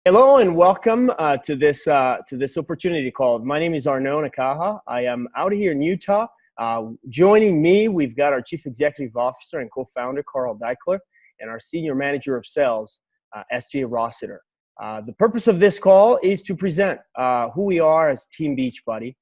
Hello and welcome to this opportunity call. My name is Arnaud Nakaha. I am out here in Utah. Joining me, we've got our Chief Executive Officer and co-founder, Carl Daikeler, and our Senior Manager of Sales, S.J. Rossiter. The purpose of this call is to present who we are as Team Beachbody,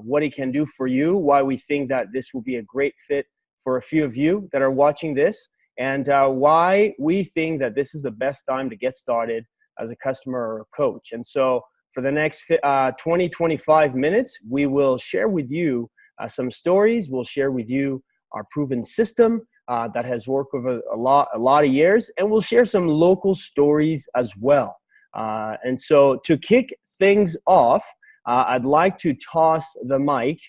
what it can do for you, why we think that this will be a great fit for a few of you that are watching this, and why we think that this is the best time to get started as a customer or a coach. And so for the next 25 minutes, we will share with you some stories. We'll share with you our proven system that has worked over a lot of years, and we'll share some local stories as well. And so to kick things off, I'd like to toss the mic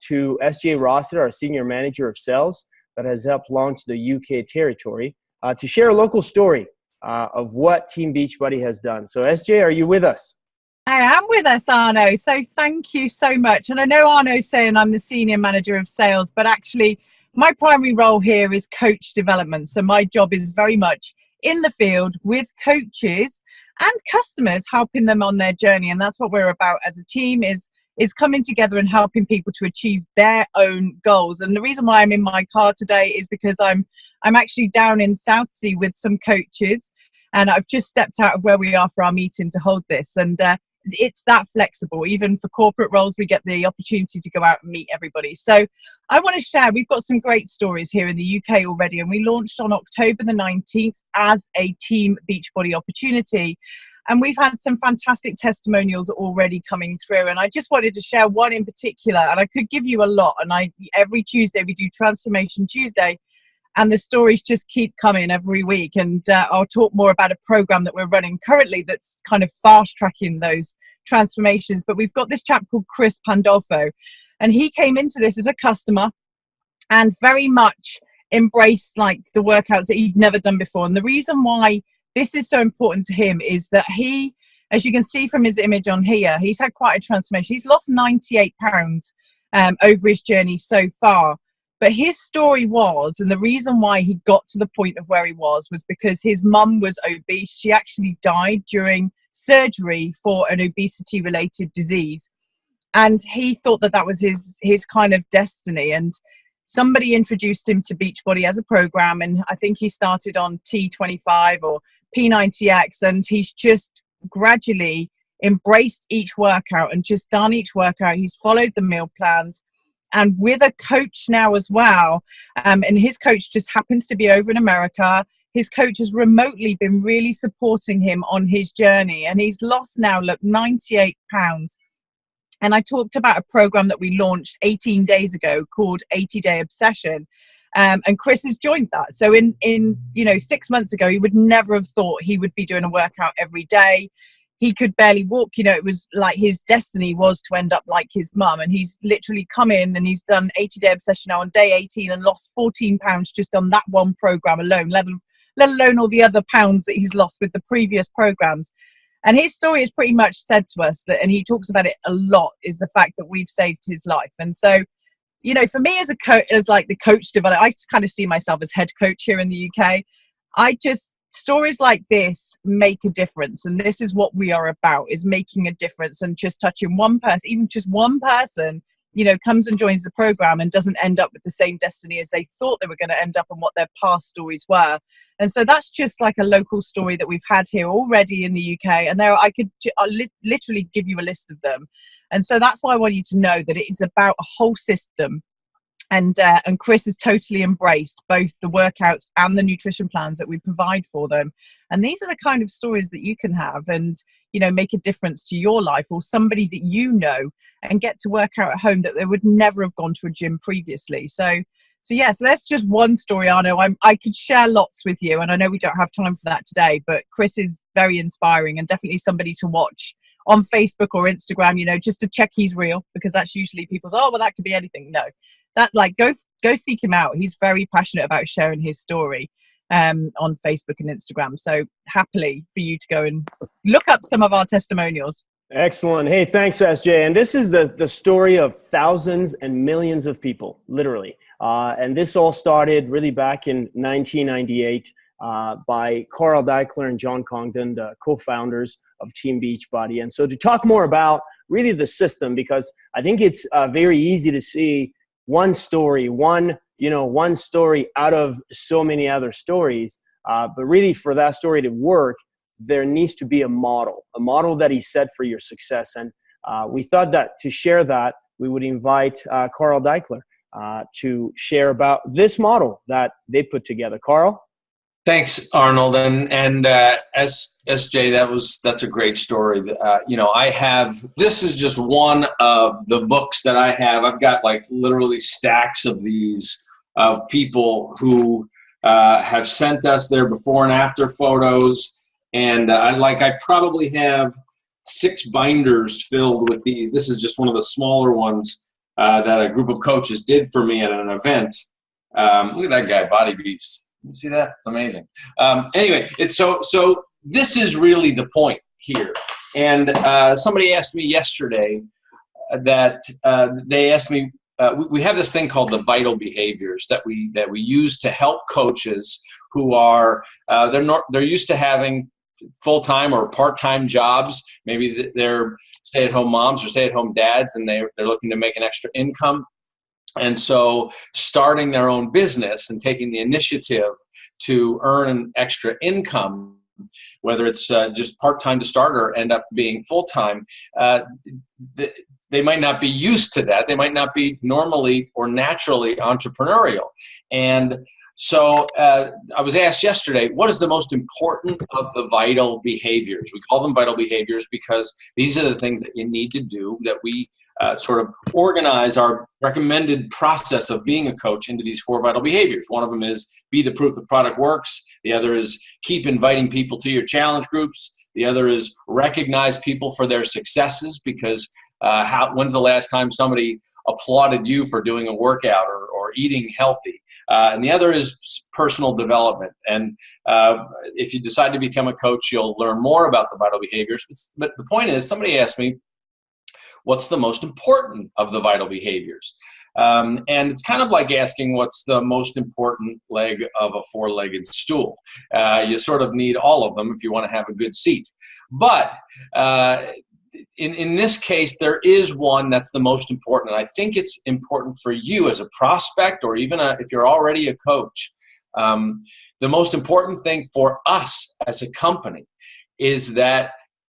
to S.J. Rossiter, our Senior Manager of Sales that has helped launch the UK territory, to share a local story of what Team Beachbody has done. So SJ, are you with us? I am with us, Arnaud. So thank you so much. And I know Arnaud's saying I'm the Senior Manager of Sales, but actually my primary role here is coach development. So my job is very much in the field with coaches and customers, helping them on their journey. And that's what we're about as a team, is coming together and helping people to achieve their own goals. And the reason why I'm in my car today is because I'm actually down in Southsea with some coaches, and I've just stepped out of where we are for our meeting to hold this. And it's that flexible. Even for corporate roles, we get the opportunity to go out and meet everybody. So I want to share, we've got some great stories here in the UK already, and we launched on October the 19th as a Team Beachbody opportunity. And we've had some fantastic testimonials already coming through. And I just wanted to share one in particular, and I could give you a lot. And every Tuesday we do Transformation Tuesday, and the stories just keep coming every week. And I'll talk more about a program that we're running currently that's kind of fast tracking those transformations. But we've got this chap called Chris Pandolfo, and he came into this as a customer and very much embraced like the workouts that he'd never done before. And the reason why this is so important to him is that he, as you can see from his image on here, he's had quite a transformation. He's lost 98 pounds over his journey so far. But his story was, and the reason why he got to the point of where he was because his mum was obese. She actually died during surgery for an obesity-related disease. And he thought that that was his kind of destiny. And somebody introduced him to Beachbody as a program, and I think he started on T25 or P90X, and he's just gradually embraced each workout and just done each workout. He's followed the meal plans, and with a coach now as well, and his coach just happens to be over in America. His coach has remotely been really supporting him on his journey, and he's lost now, look, 98 pounds. And I talked about a program that we launched 18 days ago called 80-Day Obsession. And Chris has joined that. So in 6 months ago, he would never have thought he would be doing a workout every day. He could barely walk. It was like his destiny was to end up like his mum. And he's literally come in and he's done 80-Day Obsession now on day 18 and lost 14 pounds just on that one program alone, let alone all the other pounds that he's lost with the previous programs. And his story has pretty much said to us that, and he talks about it a lot, is the fact that we've saved his life. And so, for me as a coach, as like the coach developer, I just kind of see myself as head coach here in the UK. Stories like this make a difference. And this is what we are about, is making a difference and just touching one person, even just one person, comes and joins the program and doesn't end up with the same destiny as they thought they were going to end up and what their past stories were. And so that's just like a local story that we've had here already in the UK. And I could literally give you a list of them. And so that's why I want you to know that it's about a whole system. And Chris has totally embraced both the workouts and the nutrition plans that we provide for them. And these are the kind of stories that you can have and, make a difference to your life or somebody that and get to work out at home that they would never have gone to a gym previously. So yes, that's just one story, Arnaud. I could share lots with you, and I know we don't have time for that today, but Chris is very inspiring and definitely somebody to watch on Facebook or Instagram, just to check he's real, because that's usually people's, oh, well, that could be anything. No, that go seek him out. He's very passionate about sharing his story on Facebook and Instagram. So happily for you to go and look up some of our testimonials. Excellent. Hey, thanks, SJ. And this is the story of thousands and millions of people, literally. And this all started really back in 1998 by Carl Daikeler and John Congdon, the co-founders of Team Beachbody. And so to talk more about really the system, because I think it's very easy to see one story, one story out of so many other stories. But really for that story to work, there needs to be a model that is set for your success. And we thought that to share that, we would invite Carl Daikeler to share about this model that they put together. Carl? Thanks, Arnold. And SJ, that's a great story. This is just one of the books that I have. I've got like literally stacks of these of people who have sent us their before and after photos. And I probably have 6 binders filled with these. This is just one of the smaller ones that a group of coaches did for me at an event. Look at that guy, Body Beast. You see that? It's amazing. Anyway, so this is really the point here. And somebody asked me yesterday that they asked me, we have this thing called the vital behaviors that we use to help coaches who are they're used to having full-time or part-time jobs. Maybe they're stay-at-home moms or stay-at-home dads, and they're looking to make an extra income. And so starting their own business and taking the initiative to earn an extra income, whether it's just part-time to start or end up being full-time, they might not be used to that. They might not be normally or naturally entrepreneurial. And so I was asked yesterday, what is the most important of the vital behaviors? We call them vital behaviors because these are the things that you need to do, that we sort of organize our recommended process of being a coach into these 4 vital behaviors. One of them is be the proof the product works. The other is keep inviting people to your challenge groups. The other is recognize people for their successes, because when's the last time somebody applauded you for doing a workout or eating healthy? And the other is personal development. And if you decide to become a coach, you'll learn more about the vital behaviors. But the point is, somebody asked me, what's the most important of the vital behaviors? And it's kind of like asking what's the most important leg of a 4-legged stool. You sort of need all of them if you want to have a good seat. But in this case, there is one that's the most important. And I think it's important for you as a prospect, or even if you're already a coach. The most important thing for us as a company is that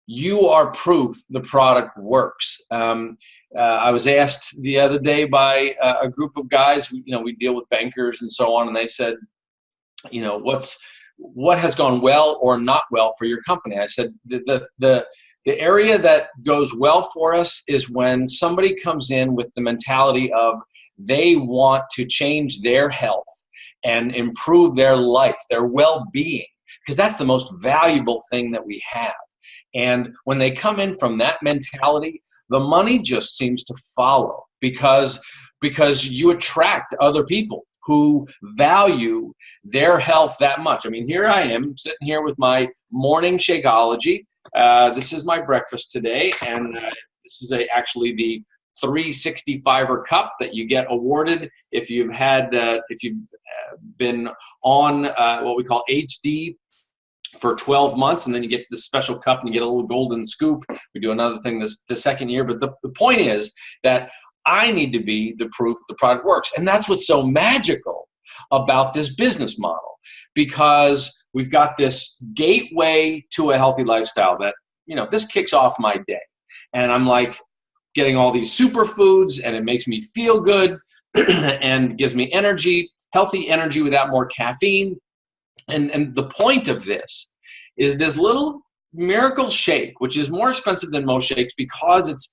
you are proof the product works. I was asked the other day by a group of guys, we deal with bankers and so on, and they said, what has gone well or not well for your company? I said, the area that goes well for us is when somebody comes in with the mentality of they want to change their health and improve their life, their well-being, because that's the most valuable thing that we have. And when they come in from that mentality, the money just seems to follow, because you attract other people who value their health that much. I mean, here I am sitting here with my morning Shakeology. This is my breakfast today, and this is actually the 365er cup that you get awarded if you've been on what we call HD for 12 months, and then you get this special cup and you get a little golden scoop. We do another thing the second year, but the point is that I need to be the proof the product works. And that's what's so magical about this business model, because we've got this gateway to a healthy lifestyle that, this kicks off my day. And I'm like getting all these superfoods, and it makes me feel good and gives me energy, healthy energy without more caffeine. And the point of this is this little miracle shake, which is more expensive than most shakes because it's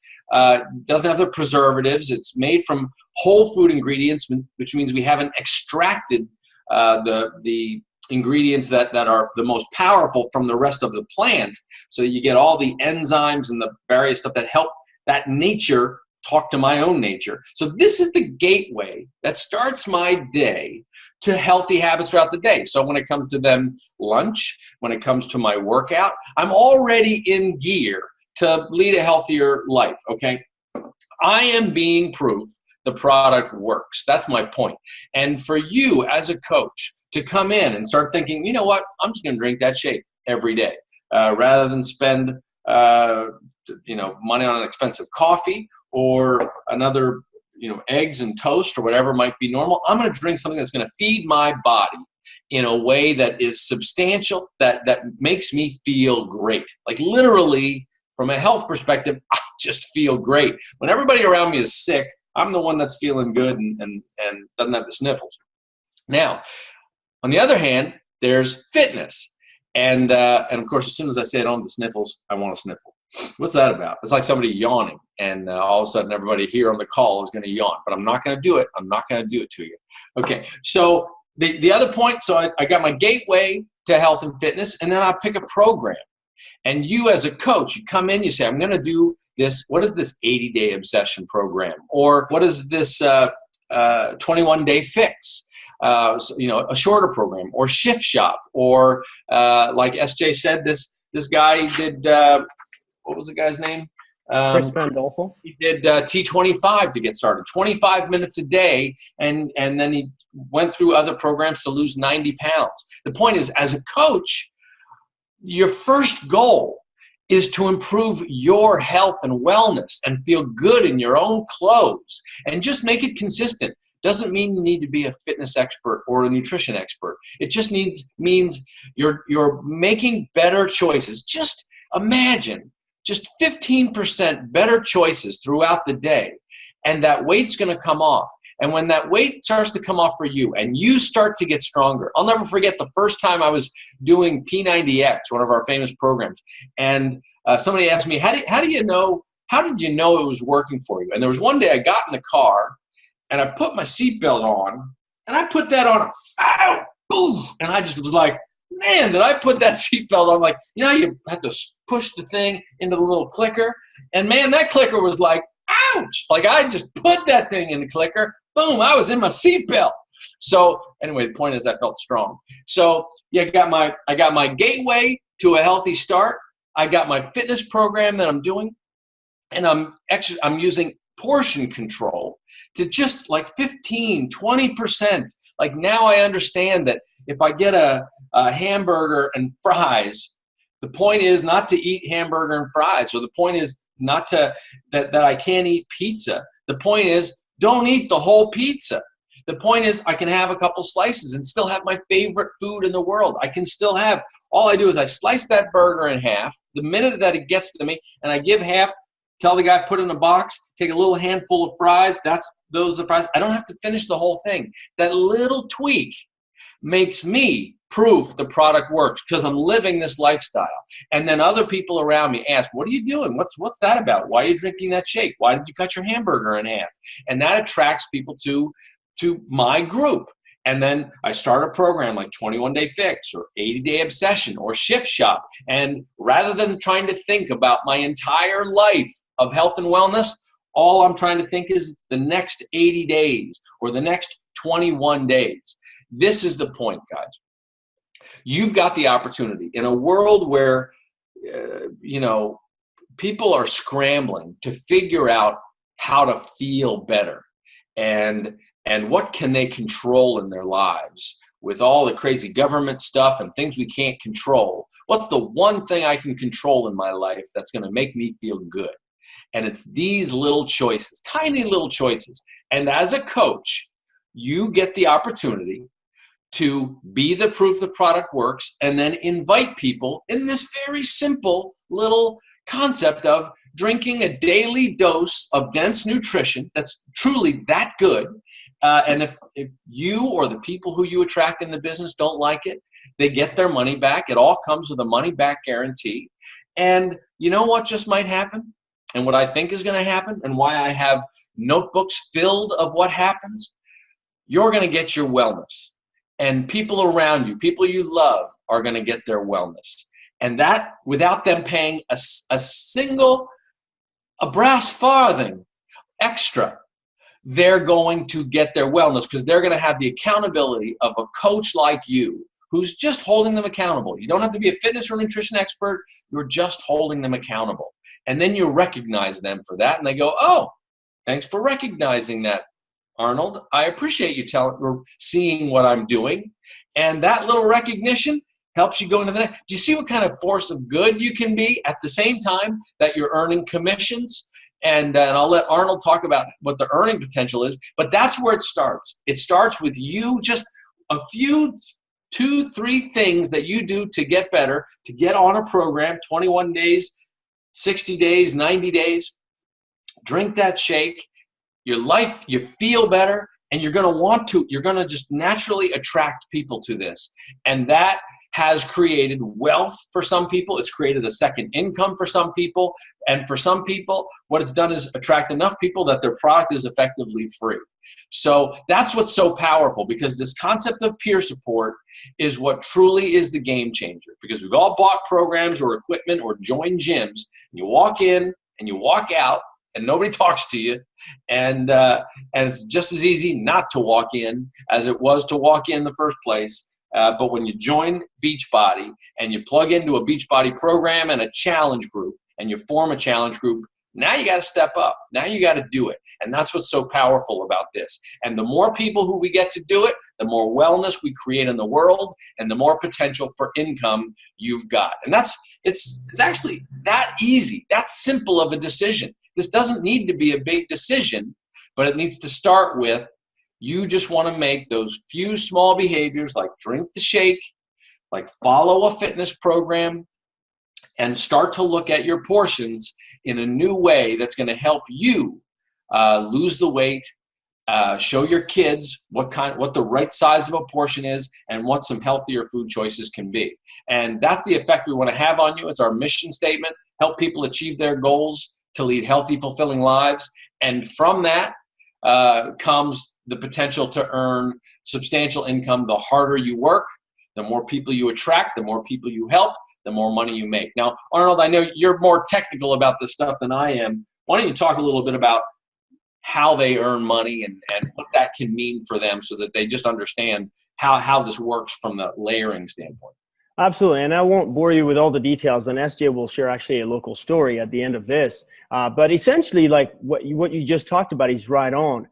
doesn't have the preservatives. It's made from whole food ingredients, which means we haven't extracted the ingredients that are the most powerful from the rest of the plant. So you get all the enzymes and the various stuff that help that nature talk to my own nature. So this is the gateway that starts my day to healthy habits throughout the day. So when it comes to them lunch, when it comes to my workout, I'm already in gear to lead a healthier life, okay? I am being proof the product works. That's my point. And for you as a coach to come in and start thinking, you know what, I'm just going to drink that shake every day rather than spend money on an expensive coffee or another eggs and toast or whatever might be normal. I'm going to drink something that's going to feed my body in a way that is substantial, that makes me feel great. Like literally, from a health perspective, I just feel great. When everybody around me is sick, I'm the one that's feeling good and doesn't have the sniffles. Now, on the other hand, there's fitness. And of course, as soon as I say I don't have the sniffles, I want to sniffle. What's that about? It's like somebody yawning, and all of a sudden everybody here on the call is going to yawn. But I'm not going to do it. I'm not going to do it to you. Okay, so the other point, so I got my gateway to health and fitness, and then I pick a program. And you as a coach, you come in, you say, I'm going to do this. What is this 80-day obsession program? Or what is this 21-day fix? A shorter program, or shift shop, or like SJ said, this guy did, what was the guy's name? Chris Pandolfo. He did T25 to get started, 25 minutes a day, and then he went through other programs to lose 90 pounds. The point is, as a coach, your first goal is to improve your health and wellness and feel good in your own clothes and just make it consistent. Doesn't mean you need to be a fitness expert or a nutrition expert. It just means you're making better choices. Just imagine just 15% better choices throughout the day, and that weight's going to come off. And when that weight starts to come off for you and you start to get stronger, I'll never forget the first time I was doing P90X, one of our famous programs, and somebody asked me, how did you know it was working for you? And there was one day I got in the car and I put my seatbelt on, and I put that on, ow, boom, and I just was like, man, did I put that seatbelt on? Like, you know how you have to push the thing into the little clicker? And man, that clicker was like, ouch! Like I just put that thing in the clicker, boom, I was in my seatbelt. So anyway, the point is I felt strong. So yeah, I got my gateway to a healthy start. I got my fitness program that I'm doing, and I'm using portion control to just like 15, 20%. Like now I understand that if I get a hamburger and fries, the point is not to eat hamburger and fries, or the point is not to that I can't eat pizza. The point is don't eat the whole pizza. The point is I can have a couple slices and still have my favorite food in the world. I can still have, all I do is I slice that burger in half. The minute that it gets to me, and I give half, tell the guy, put it in a box, take a little handful of fries, those are fries. I don't have to finish the whole thing. That little tweak makes me proof the product works because I'm living this lifestyle. And then other people around me ask, what are you doing? What's that about? Why are you drinking that shake? Why did you cut your hamburger in half? And that attracts people to my group. And then I start a program like 21-day fix or 80-day obsession or shift shop. And rather than trying to think about my entire life of health and wellness, all I'm trying to think is the next 80 days or the next 21 days. This is the point, guys. You've got the opportunity in a world where, people are scrambling to figure out how to feel better and what can they control in their lives with all the crazy government stuff and things we can't control. What's the one thing I can control in my life that's going to make me feel good? And it's these little choices, tiny little choices. And as a coach, you get the opportunity to be the proof the product works and then invite people in this very simple little concept of drinking a daily dose of dense nutrition that's truly that good. And if you or the people who you attract in the business don't like it, they get their money back. It all comes with a money back guarantee. And you know what just might happen? And what I think is going to happen and why I have notebooks filled of what happens, you're going to get your wellness. And people around you, people you love, are going to get their wellness. And that without them paying a brass farthing extra, they're going to get their wellness because they're going to have the accountability of a coach like you who's just holding them accountable. You don't have to be a fitness or nutrition expert. You're just holding them accountable. And then you recognize them for that, and they go, oh, thanks for recognizing that, Arnold. I appreciate you seeing what I'm doing. And that little recognition helps you go into the next. Do you see what kind of force of good you can be at the same time that you're earning commissions? And I'll let Arnold talk about what the earning potential is, but that's where it starts. It starts with you, just a few, 2, 3 things that you do to get better, to get on a program, 21 days, 60 days, 90 days. Drink that shake. Your life, you feel better, and you're going to just naturally attract people to this. And that has created wealth for some people. It's created a second income for some people. And for some people, what it's done is attract enough people that their product is effectively free. So that's what's so powerful, because this concept of peer support is what truly is the game changer. Because we've all bought programs or equipment or joined gyms, and you walk in and you walk out, and nobody talks to you, and it's just as easy not to walk in as it was to walk in the first place. But when you join Beachbody and you plug into a Beachbody program and a challenge group, and you form a challenge group, now you got to step up. Now you got to do it, and that's what's so powerful about this. And the more people who we get to do it, the more wellness we create in the world, and the more potential for income you've got. And it's actually that easy, that simple of a decision. This doesn't need to be a big decision, but it needs to start with, you just want to make those few small behaviors, like drink the shake, like follow a fitness program, and start to look at your portions in a new way that's going to help you lose the weight, show your kids what the right size of a portion is, and what some healthier food choices can be. And that's the effect we want to have on you. It's our mission statement: help people achieve their goals to lead healthy, fulfilling lives. And from that comes the potential to earn substantial income. The harder you work, the more people you attract, the more people you help, the more money you make. Now, Arnold, I know you're more technical about this stuff than I am. Why don't you talk a little bit about how they earn money and what that can mean for them, so that they just understand how this works from the layering standpoint? Absolutely, and I won't bore you with all the details, and SJ will share actually a local story at the end of this. But essentially, like what you just talked about is right on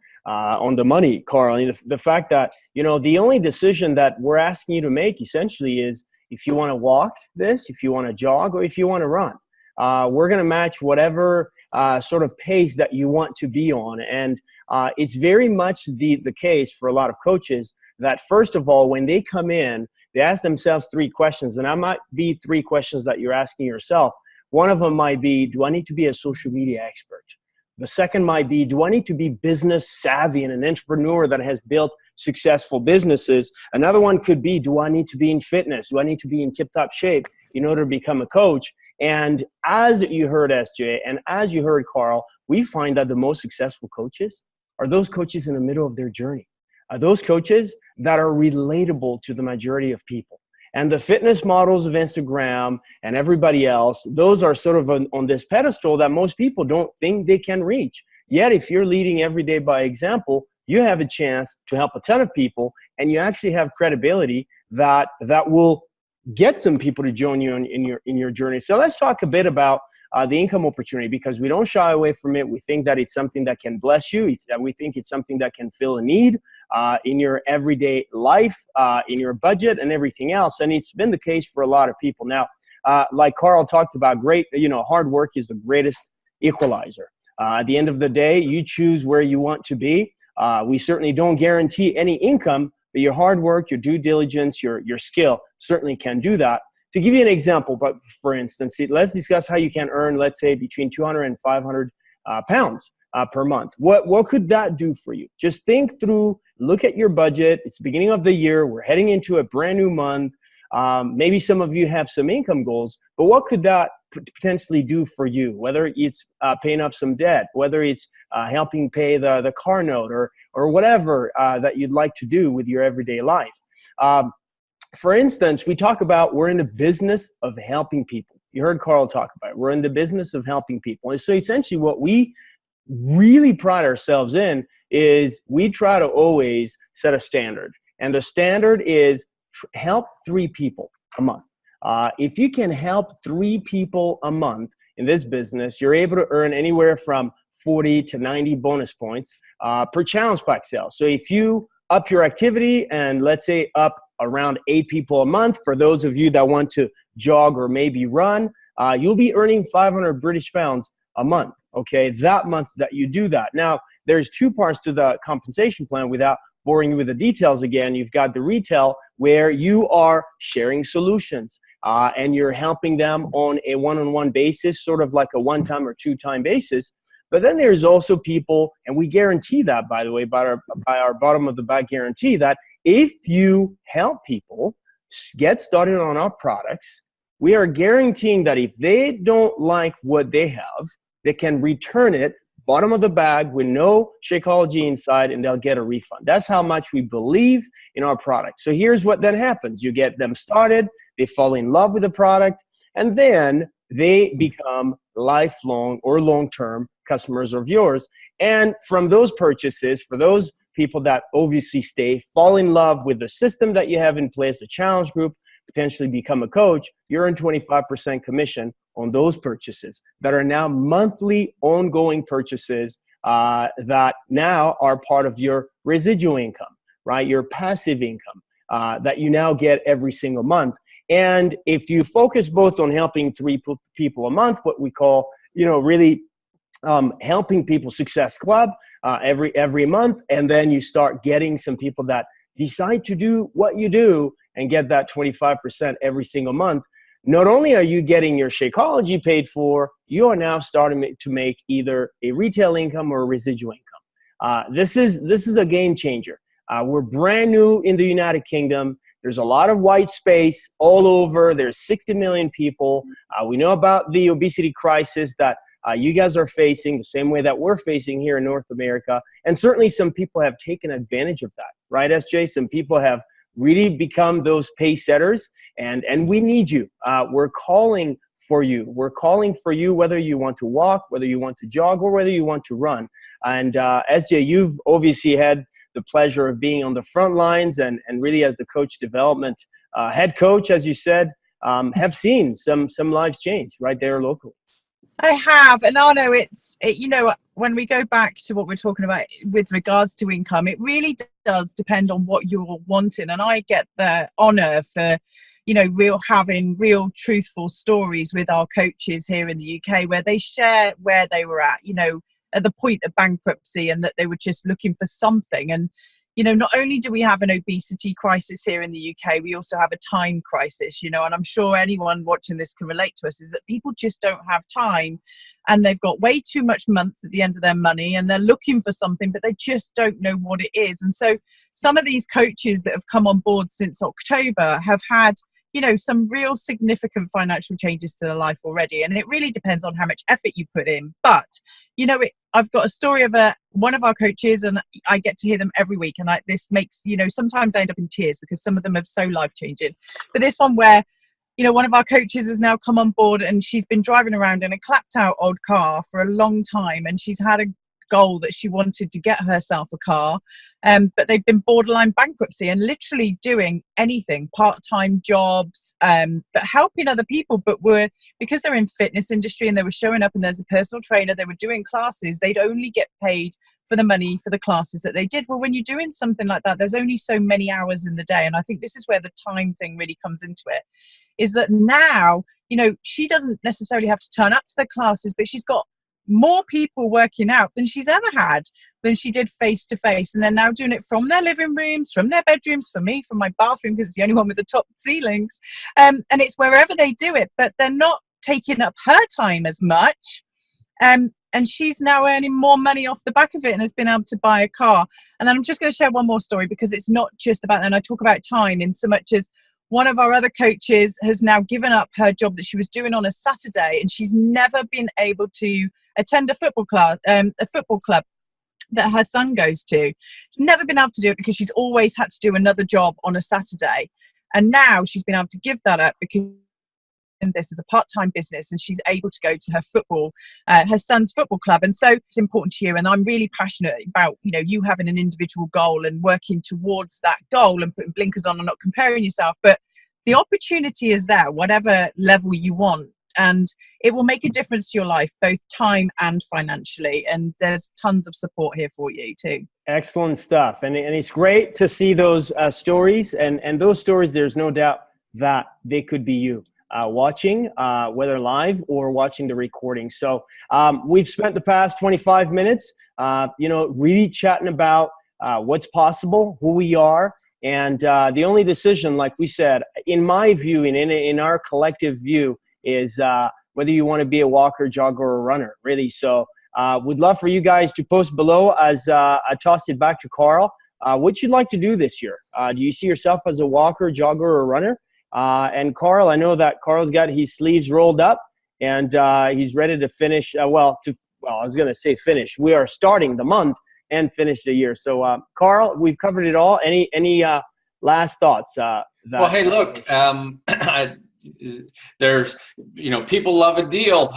the money, Carl. And the fact that, the only decision that we're asking you to make essentially is if you want to walk this, if you want to jog, or if you want to run. We're going to match whatever sort of pace that you want to be on. And it's very much the case for a lot of coaches that, first of all, when they come in, they ask themselves 3 questions, and that might be 3 questions that you're asking yourself. One of them might be, do I need to be a social media expert? The second might be, do I need to be business savvy and an entrepreneur that has built successful businesses? Another one could be, do I need to be in fitness? Do I need to be in tip-top shape in order to become a coach? And as you heard SJ, and as you heard Carl, we find that the most successful coaches are those coaches in the middle of their journey. Those coaches that are relatable to the majority of people. And the fitness models of Instagram and everybody else, those are sort of on this pedestal that most people don't think they can reach. Yet, if you're leading every day by example, you have a chance to help a ton of people, and you actually have credibility that will get some people to join you in your journey. So let's talk a bit about the income opportunity, because we don't shy away from it. We think that it's something that can bless you. We think it's something that can fill a need in your everyday life, in your budget, and everything else. And it's been the case for a lot of people. Now, like Carl talked about, hard work is the greatest equalizer. At the end of the day, you choose where you want to be. We certainly don't guarantee any income, but your hard work, your due diligence, your skill certainly can do that. To give you an example, but for instance, let's discuss how you can earn, let's say, between 200 and 500 pounds per month. What could that do for you? Just think through, look at your budget. It's the beginning of the year. We're heading into a brand new month. Maybe some of you have some income goals, but what could that potentially do for you? Whether it's paying off some debt, whether it's helping pay the car note, or whatever that you'd like to do with your everyday life. For instance, we talk about we're in the business of helping people. You heard Carl talk about it. We're in the business of helping people. And so essentially what we really pride ourselves in is we try to always set a standard. And the standard is help 3 people a month. If you can help 3 people a month in this business, you're able to earn anywhere from 40 to 90 bonus points per challenge pack sale. So if you up your activity and let's say up around 8 people a month, for those of you that want to jog or maybe run, you'll be earning 500 British pounds a month, okay, that month that you do that. Now, there's 2 parts to the compensation plan. Without boring you with the details again, you've got the retail where you are sharing solutions and you're helping them on a one-on-one basis, sort of like a one-time or two-time basis. But then there's also people, and we guarantee that, by the way, by our bottom of the bag guarantee, that if you help people get started on our products, we are guaranteeing that if they don't like what they have, they can return it bottom of the bag with no Shakeology inside, and they'll get a refund. That's how much we believe in our product. So here's what then happens. You get them started, they fall in love with the product, and then they become lifelong or long-term customers of yours. And from those purchases, for those people that obviously stay, fall in love with the system that you have in place, the challenge group, potentially become a coach, you earn 25% commission on those purchases that are now monthly ongoing purchases that now are part of your residual income, right? Your passive income that you now get every single month. And if you focus both on helping 3 people a month, what we call, really helping people Success Club every month, and then you start getting some people that decide to do what you do and get that 25% every single month. Not only are you getting your Shakeology paid for, you are now starting to make either a retail income or a residual income. This is a game changer. We're brand new in the United Kingdom. There's a lot of white space all over. There's 60 million people. We know about the obesity crisis that you guys are facing the same way that we're facing here in North America. And certainly some people have taken advantage of that, right, SJ? Some people have really become those pace setters, and we need you. We're calling for you. We're calling for you whether you want to walk, whether you want to jog, or whether you want to run. And SJ, you've obviously had the pleasure of being on the front lines and really as the coach development head coach, as you said, have seen some lives change right there locally. I have, and Arno, when we go back to what we're talking about with regards to income, it really does depend on what you're wanting. And I get the honor for, having real truthful stories with our coaches here in the UK, where they share where they were at the point of bankruptcy, and that they were just looking for something. And not only do we have an obesity crisis here in the UK, we also have a time crisis, and I'm sure anyone watching this can relate to us, is that people just don't have time, and they've got way too much month at the end of their money, and they're looking for something, but they just don't know what it is. And so some of these coaches that have come on board since October have had some real significant financial changes to their life already. And it really depends on how much effort you put in. But, I've got a story of one of our coaches, and I get to hear them every week. And this makes, sometimes I end up in tears because some of them are so life-changing. But this one where, one of our coaches has now come on board, and she's been driving around in a clapped out old car for a long time. And she's had a goal that she wanted to get herself a car, but they've been borderline bankruptcy and literally doing anything, part-time jobs, but helping other people. But because they're in fitness industry and they were showing up and there's a personal trainer, they were doing classes, they'd only get paid for the money for the classes that they did. Well, when you're doing something like that, there's only so many hours in the day. And I think this is where the time thing really comes into it, is that now, she doesn't necessarily have to turn up to the classes, but she's got more people working out than she's ever had, than she did face to face. And they're now doing it from their living rooms, from their bedrooms, for me, from my bathroom, because it's the only one with the top ceilings. And it's wherever they do it, but they're not taking up her time as much. And she's now earning more money off the back of it and has been able to buy a car. And then I'm just going to share one more story, because it's not just about that. And I talk about time in so much as one of our other coaches has now given up her job that she was doing on a Saturday, and she's never been able to attend a football club that her son goes to. She's never been able to do it because she's always had to do another job on a Saturday. And now she's been able to give that up because this is a part-time business, and she's able to go to her son's football club. And so it's important to you, and I'm really passionate about you having an individual goal and working towards that goal and putting blinkers on and not comparing yourself. But the opportunity is there, whatever level you want. and it will make a difference to your life, both time and financially. And there's tons of support here for you too. Excellent stuff. And it's great to see those stories. And those stories, there's no doubt that they could be you watching, whether live or watching the recording. So we've spent the past 25 minutes, really chatting about what's possible, who we are. And the only decision, like we said, in my view, and in our collective view, is whether you want to be a walker, jogger, or runner, really. So we'd love for you guys to post below as I tossed it back to Carl. What you'd like to do this year? Do you see yourself as a walker, jogger, or runner? And Carl, I know that Carl's got his sleeves rolled up and he's ready to finish. I was going to say finish. We are starting the month and finish the year. So, Carl, we've covered it all. Any last thoughts? Well, hey, look, there's, people love a deal.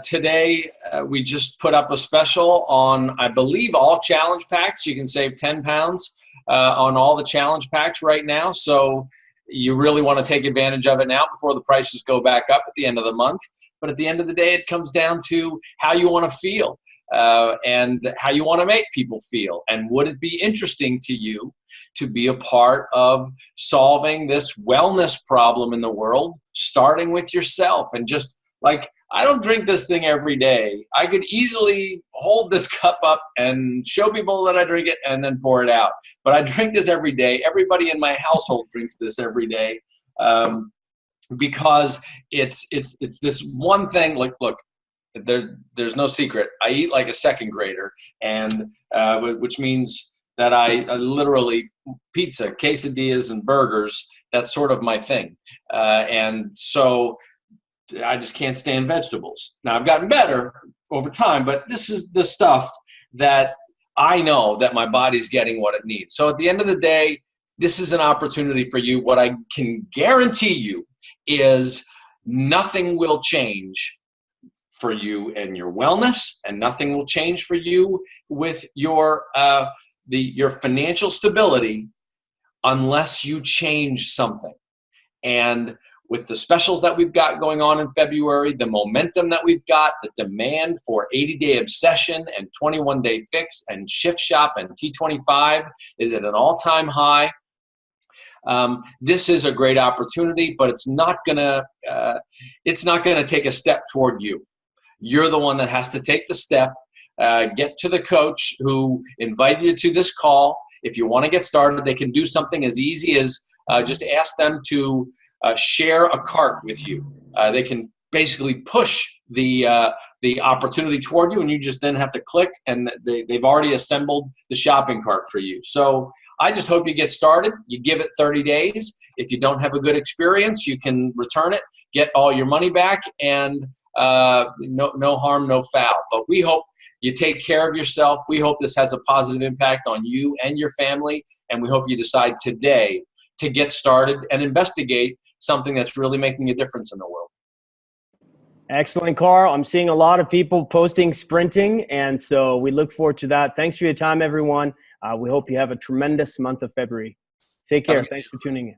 Today, we just put up a special on, I believe, all challenge packs. You can save 10 pounds on all the challenge packs right now. So you really want to take advantage of it now before the prices go back up at the end of the month. But at the end of the day, it comes down to how you want to feel and how you want to make people feel. And would it be interesting to you to be a part of solving this wellness problem in the world, starting with yourself? And just like, I don't drink this thing every day. I could easily hold this cup up and show people that I drink it and then pour it out. But I drink this every day. Everybody in my household drinks this every day. Because it's this one thing. Like, look, there's no secret. I eat like a second grader, and which means that I literally pizza, quesadillas, and burgers. That's sort of my thing, and so I just can't stand vegetables. Now I've gotten better over time, but this is the stuff that I know that my body's getting what it needs. So at the end of the day, this is an opportunity for you. What I can guarantee you is nothing will change for you and your wellness, and nothing will change for you with your your financial stability unless you change something. And with the specials that we've got going on in February, the momentum that we've got, the demand for 80-day obsession and 21-day fix and shift shop and T25 is at an all-time high. This is a great opportunity, but it's not gonna take a step toward you. You're the one that has to take the step. Get to the coach who invited you to this call. If you want to get started, they can do something as easy as just ask them to share a cart with you. They can basically push the opportunity toward you, and you just then have to click, and they've already assembled the shopping cart for you. So I just hope you get started. You give it 30 days. If you don't have a good experience, you can return it, get all your money back, and no harm, no foul. But we hope you take care of yourself. We hope this has a positive impact on you and your family, and we hope you decide today to get started and investigate something that's really making a difference in the world. Excellent, Carl. I'm seeing a lot of people posting sprinting, and so we look forward to that. Thanks for your time, everyone. We hope you have a tremendous month of February. Take care. Thanks for tuning in.